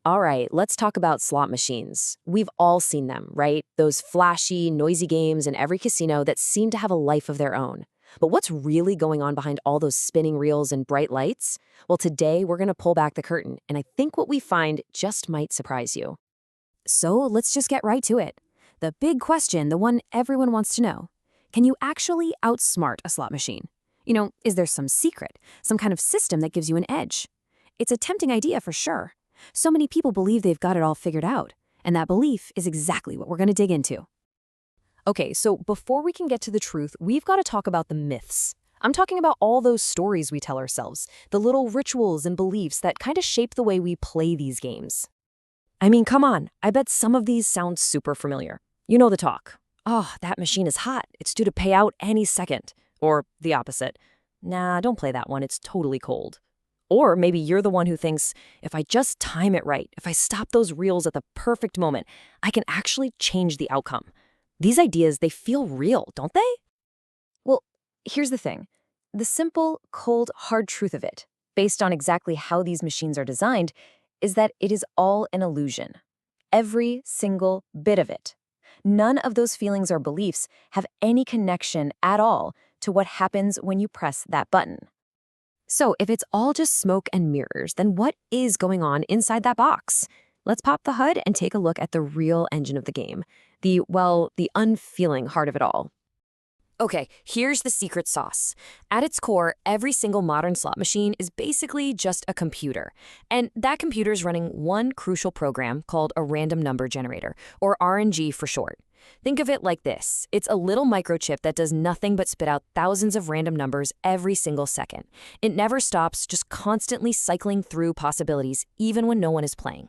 All right, let's talk about slot machines. We've all seen them, right? Those flashy, noisy games in every casino that seem to have a life of their own. But what's really going on behind all those spinning reels and bright lights? Well, today we're going to pull back the curtain, and I think what we find just might surprise you. So let's just get right to it. The big question, the one everyone wants to know. Can you actually outsmart a slot machine? Is there some secret, some kind of system that gives you an edge? It's a tempting idea for sure. So many people believe they've got it all figured out, and that belief is exactly what we're going to dig into. Okay, so before we can get to the truth, we've got to talk about the myths. I'm talking about all those stories we tell ourselves, the little rituals and beliefs that kind of shape the way we play these games. I mean, come on, I bet some of these sound super familiar. You know the talk. Oh, that machine is hot. It's due to pay out any second. Or the opposite. Nah, don't play that one. It's totally cold. Or maybe you're the one who thinks, if I just time it right, if I stop those reels at the perfect moment, I can actually change the outcome. These ideas, they feel real, don't they? Well, here's the thing. The simple, cold, hard truth of it, based on exactly how these machines are designed, is that it is all an illusion. Every single bit of it. None of those feelings or beliefs have any connection at all to what happens when you press that button. So if it's all just smoke and mirrors, then what is going on inside that box? Let's pop the hood and take a look at the real engine of the game. The unfeeling heart of it all. Okay, here's the secret sauce. At its core, every single modern slot machine is basically just a computer. And that computer is running one crucial program called a random number generator, or RNG for short. Think of it like this. It's a little microchip that does nothing but spit out thousands of random numbers every single second. It never stops, just constantly cycling through possibilities, even when no one is playing.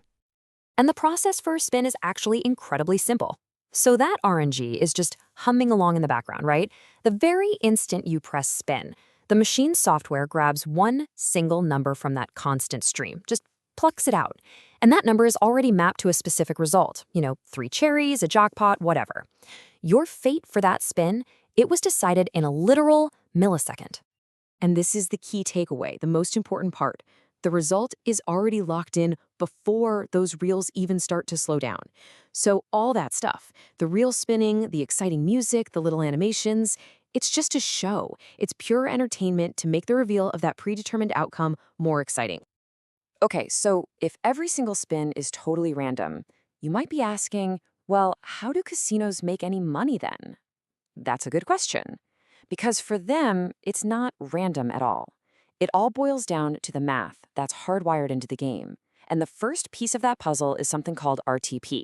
And the process for a spin is actually incredibly simple. So that RNG is just humming along in the background, right? The very instant you press spin, the machine's software grabs one single number from that constant stream, just plucks it out. And that number is already mapped to a specific result. 3 cherries, a jackpot, whatever. Your fate for that spin, it was decided in a literal millisecond. And this is the key takeaway, the most important part. The result is already locked in before those reels even start to slow down. So all that stuff, the reel spinning, the exciting music, the little animations, it's just a show. It's pure entertainment to make the reveal of that predetermined outcome more exciting. Okay, so if every single spin is totally random, you might be asking, well, how do casinos make any money then? That's a good question. Because for them, it's not random at all. It all boils down to the math that's hardwired into the game. And the first piece of that puzzle is something called RTP.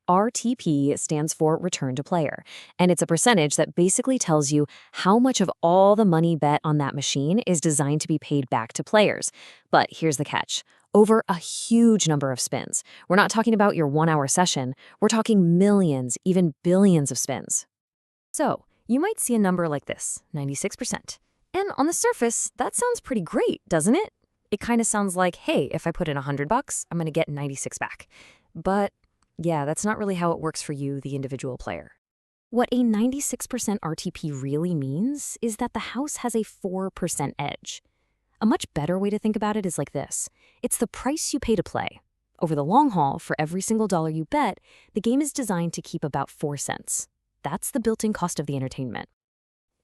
RTP stands for return to player, and it's a percentage that basically tells you how much of all the money bet on that machine is designed to be paid back to players. But here's the catch. Over a huge number of spins. We're not talking about your 1-hour session. We're talking millions, even billions of spins. So you might see a number like this, 96%. And on the surface, that sounds pretty great, doesn't it? It kind of sounds like, hey, if I put in $100, I'm going to get 96 back. But yeah, that's not really how it works for you, the individual player. What a 96% RTP really means is that the house has a 4% edge. A much better way to think about it is like this. It's the price you pay to play. Over the long haul, for every single dollar you bet, the game is designed to keep about 4 cents. That's the built-in cost of the entertainment.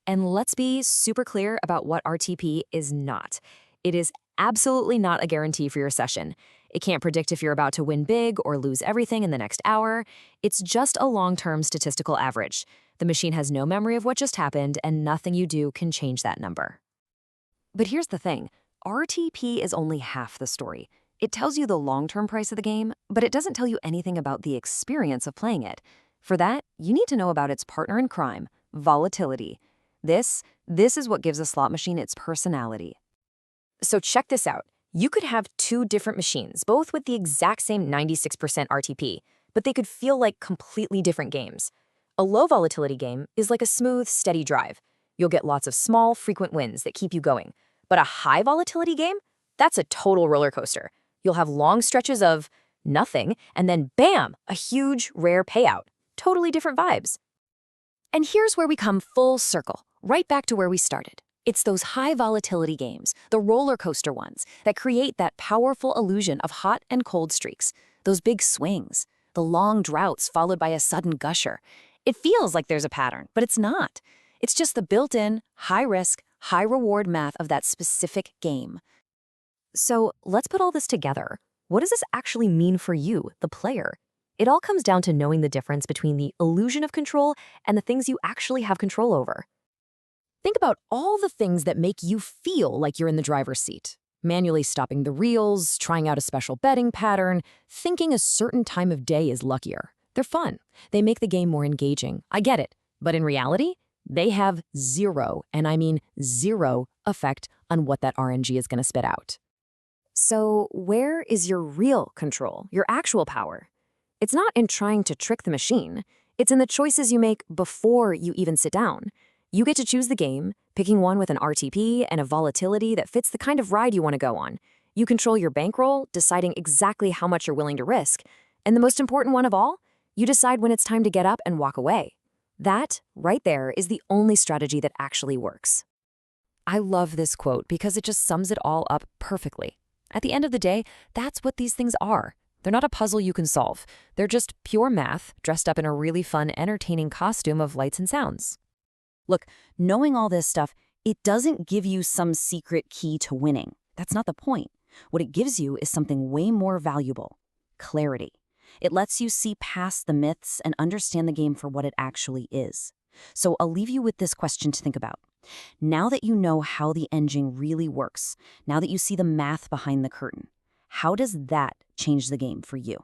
And let's be super clear about what RTP is not. It is absolutely not a guarantee for your session. It can't predict if you're about to win big or lose everything in the next hour. It's just a long-term statistical average. The machine has no memory of what just happened, and nothing you do can change that number. But here's the thing. RTP is only half the story. It tells you the long-term price of the game, but it doesn't tell you anything about the experience of playing it. For that, you need to know about its partner in crime, volatility. This is what gives a slot machine its personality. So check this out. You could have 2 different machines, both with the exact same 96% RTP, but they could feel like completely different games. A low volatility game is like a smooth, steady drive. You'll get lots of small, frequent wins that keep you going. But a high volatility game, that's a total roller coaster. You'll have long stretches of nothing, and then bam, a huge, rare payout. Totally different vibes. And here's where we come full circle, right back to where we started. It's those high volatility games, the roller coaster ones, that create that powerful illusion of hot and cold streaks, those big swings, the long droughts followed by a sudden gusher. It feels like there's a pattern, but it's not. It's just the built-in, high-risk, high-reward math of that specific game. So let's put all this together. What does this actually mean for you, the player? It all comes down to knowing the difference between the illusion of control and the things you actually have control over. Think about all the things that make you feel like you're in the driver's seat. Manually stopping the reels, trying out a special betting pattern, thinking a certain time of day is luckier. They're fun. They make the game more engaging. I get it. But in reality, they have zero, and I mean zero, effect on what that RNG is going to spit out. So where is your real control, your actual power? It's not in trying to trick the machine. It's in the choices you make before you even sit down. You get to choose the game, picking one with an RTP and a volatility that fits the kind of ride you want to go on. You control your bankroll, deciding exactly how much you're willing to risk. And the most important one of all, you decide when it's time to get up and walk away. That, right there, is the only strategy that actually works. I love this quote because it just sums it all up perfectly. At the end of the day, that's what these things are. They're not a puzzle you can solve. They're just pure math dressed up in a really fun, entertaining costume of lights and sounds. Look, knowing all this stuff, it doesn't give you some secret key to winning. That's not the point. What it gives you is something way more valuable: clarity. It lets you see past the myths and understand the game for what it actually is. So I'll leave you with this question to think about. Now that you know how the engine really works, now that you see the math behind the curtain, how does that change the game for you?